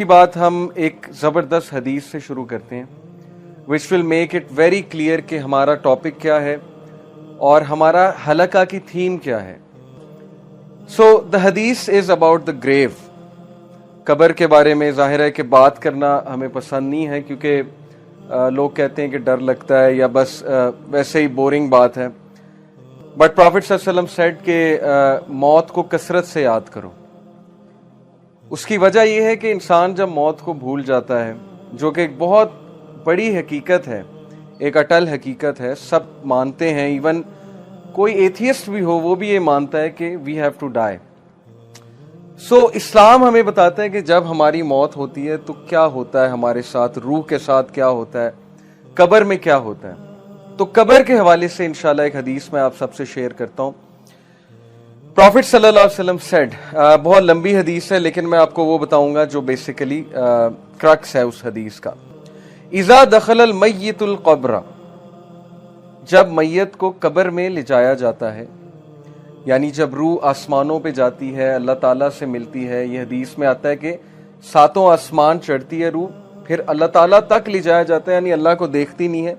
की बात हम एक ज़बरदस्त हदीस से शुरू करते हैं which will make it very clear कि हमारा टॉपिक क्या है और हमारा हलका की थीम क्या है। सो द हदीस इज़ अबाउट द ग्रेव। कब्र के बारे में ज़ाहिर है कि बात करना हमें पसंद नहीं है क्योंकि लोग कहते हैं कि डर लगता है या बस वैसे ही बोरिंग बात है। बट प्रॉफिट सल्लल्लाहु अलैहि वसल्लम सेड कि मौत को कसरत से याद करो। उसकी वजह यह है कि इंसान जब मौत को भूल जाता है, जो कि एक बहुत बड़ी हकीकत है, एक अटल हकीकत है, सब मानते हैं, इवन कोई एथियस्ट भी हो वो भी ये मानता है कि वी हैव टू डाई। सो इस्लाम हमें बताता है कि जब हमारी मौत होती है तो क्या होता है हमारे साथ, रूह के साथ क्या होता है, कब्र में क्या होता है। तो कब्र के हवाले से इंशाल्लाह एक हदीस मैं आप सबसे शेयर करता हूँ। प्रॉफिट सल्लल्लाहु अलैहि वसल्लम सेड, बहुत लंबी हदीस है लेकिन मैं आपको वो बताऊंगा जो बेसिकली क्रक्स है उस हदीस का। इज़ा दखलल मय्यितुल क़ब्र, जब मैयत को कब्र में ले जाया जाता है, यानी जब रूह आसमानों पे जाती है, अल्लाह ताला से मिलती है। ये हदीस में आता है कि 7 आसमान चढ़ती है रूह, फिर अल्लाह ताला तक ले जाया जाता है, यानी अल्लाह को देखती नहीं है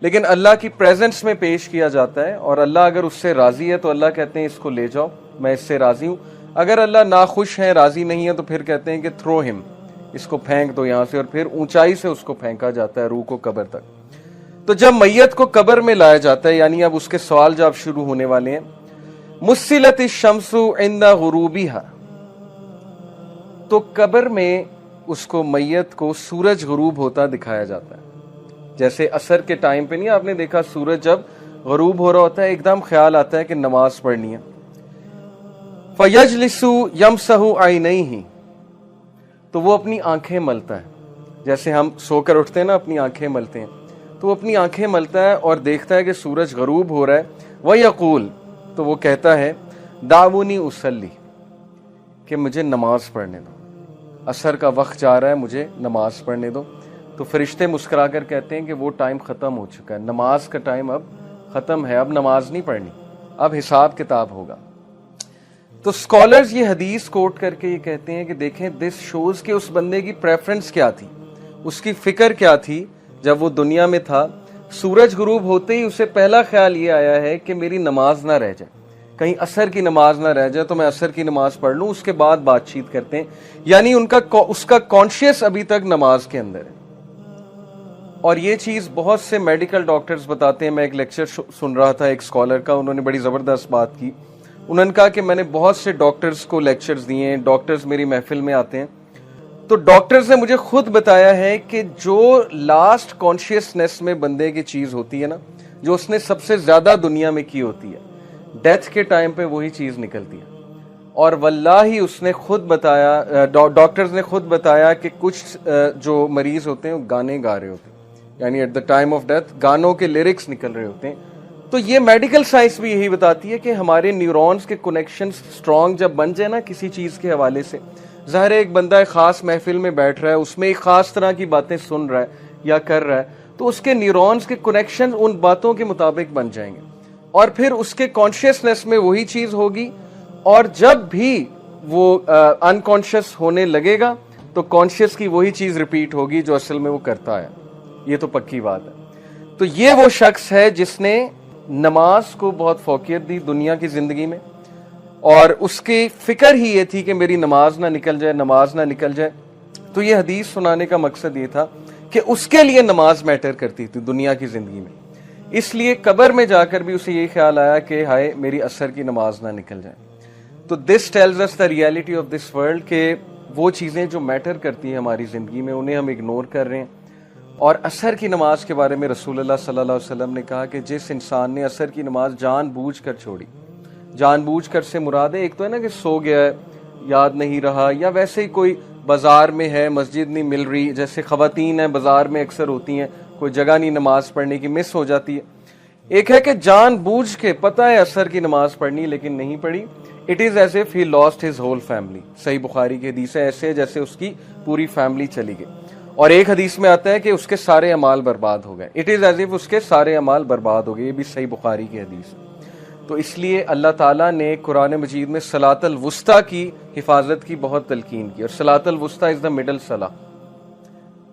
लेकिन अल्लाह की प्रेजेंस में पेश किया जाता है। और अल्लाह अगर उससे राजी है तो अल्लाह कहते हैं इसको ले जाओ, मैं इससे राजी हूं। अगर अल्लाह नाखुश है, राजी नहीं है, तो फिर कहते हैं कि थ्रो हिम, इसको फेंक दो यहां से, और फिर ऊंचाई से उसको फेंका जाता है रूह को कब्र तक। तो जब मैयत को कब्र में लाया जाता है, यानी अब उसके सवाल जवाब शुरू होने वाले हैं। मुस्सिलत शम्सु इंदा गुरूबिहा, तो कब्र में उसको मैयत को सूरज गुरूब होता दिखाया जाता है। जैसे असर के टाइम पे नहीं आपने देखा, सूरज जब गरूब हो रहा होता है एकदम ख्याल आता है कि नमाज पढ़नी है। फयजलिसु यमसहु आइनैहि, तो वो अपनी आंखें मलता है। जैसे हम सोकर उठते हैं ना, अपनी आंखें मलते हैं, तो वो अपनी आंखें मलता है और देखता है कि सूरज गरूब हो रहा है। वयक़ूल, तो वो कहता है दावुनी उसल्ली, कि मुझे नमाज पढ़ने दो, असर का वक्त जा रहा है, मुझे नमाज पढ़ने दो। तो फरिश्ते मुस्कुराकर कहते हैं कि वो टाइम ख़त्म हो चुका है, नमाज का टाइम अब ख़त्म है, अब नमाज नहीं पढ़नी, अब हिसाब किताब होगा। तो स्कॉलर्स ये हदीस कोट करके ये कहते हैं कि देखें, दिस शोज कि उस बंदे की प्रेफरेंस क्या थी, उसकी फिक्र क्या थी। जब वो दुनिया में था, सूरज गुरूब होते ही उसे पहला ख्याल ये आया है कि मेरी नमाज ना रह जाए, कहीं असर की नमाज ना रह जाए, तो मैं असर की नमाज पढ़ लूँ, उसके बाद बातचीत करते हैं। यानी उसका कॉन्शियस अभी तक नमाज के अंदर है। और ये चीज़ बहुत से मेडिकल डॉक्टर्स बताते हैं। मैं एक लेक्चर सुन रहा था एक स्कॉलर का, उन्होंने बड़ी ज़बरदस्त बात की। उन्होंने कहा कि मैंने बहुत से डॉक्टर्स को लेक्चर्स दिए हैं, डॉक्टर्स मेरी महफिल में आते हैं, तो डॉक्टर्स ने मुझे खुद बताया है कि जो लास्ट कॉन्शियसनेस में बंदे की चीज़ होती है ना, जो उसने सबसे ज़्यादा दुनिया में की होती है, डेथ के टाइम पे वही चीज़ निकलती है। और वल्लाही उसने खुद बताया, डॉक्टर्स ने खुद बताया कि कुछ जो मरीज होते हैं वो गाने गा रहे होते हैं, यानी at the time of death गानों के लिरिक्स निकल रहे होते हैं। तो ये मेडिकल साइंस भी यही बताती है कि हमारे न्यूरॉन्स के कनेक्शन स्ट्रॉन्ग जब बन जाए ना किसी चीज़ के हवाले से, ज़ाहिर है एक बंदा एक ख़ास महफिल में बैठ रहा है, उसमें एक ख़ास तरह की बातें सुन रहा है या कर रहा है, तो उसके न्यूरॉन्स के कनेक्शन उन बातों के मुताबिक बन जाएंगे और फिर उसके कॉन्शियसनेस में वही चीज़ होगी। और जब भी वो अनकॉन्शियस होने लगेगा तो कॉन्शियस की वही चीज़ रिपीट होगी जो असल में वो करता है। ये तो पक्की बात है। तो ये वो शख्स है जिसने नमाज को बहुत फौकियत दी दुनिया की जिंदगी में, और उसकी फिक्र ही ये थी कि मेरी नमाज ना निकल जाए, नमाज ना निकल जाए। तो ये हदीस सुनाने का मकसद ये था कि उसके लिए नमाज मैटर करती थी दुनिया की जिंदगी में, इसलिए कब्र में जाकर भी उसे यही ख्याल आया कि हाय मेरी असर की नमाज ना निकल जाए। तो this tells us the reality of this world, के वो चीज़ें जो मैटर करती हैं हमारी ज़िंदगी में उन्हें हम इग्नोर कर रहे हैं। और असर की नमाज के बारे में रसूलुल्लाह सल्लल्लाहु अलैहि वसल्लम ने कहा कि जिस इंसान ने असर की नमाज जानबूझकर छोड़ी, जानबूझकर से मुराद है एक तो है ना कि सो गया है, याद नहीं रहा, या वैसे ही कोई बाजार में है, मस्जिद नहीं मिल रही, जैसे ख़वातीन हैं बाजार में अक्सर होती हैं, कोई जगह नहीं नमाज पढ़ने की, मिस हो जाती है। एक है कि जानबूझ के पता है असर की नमाज पढ़नी लेकिन नहीं पढ़ी, it is as if he lost his whole family. सही बुखारी की हदीस है, ऐसे जैसे उसकी पूरी फैमिली चली गई। और एक हदीस में आता है कि उसके सारे अमाल बर्बाद हो गए, इट इज़ एज इफ उसके सारे अमाल बर्बाद हो गए। ये भी सही बुखारी की हदीस है। تو اس لیے اللہ تعالیٰ نے قرآن مجید میں صلاۃ الوسطیٰ کی حفاظت کی بہت تلقین کی، اور صلاۃ الوسطیٰ از دا مڈل صلاح.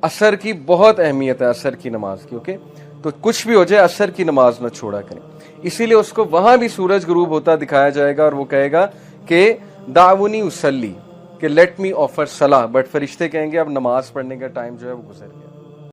عصر کی بہت اہمیت ہے، عصر کی نماز کی. اوکے، تو کچھ بھی ہو جائے عصر کی نماز نہ چھوڑا کریں. اسی لیے اس کو وہاں بھی سورج غروب ہوتا دکھایا جائے گا، اور وہ کہے گا کہ دعونی اصلی، کہ لیٹ می آفر صلاح، بٹ فرشتے کہیں گے اب نماز پڑھنے کا ٹائم جو ہے وہ گزر گیا.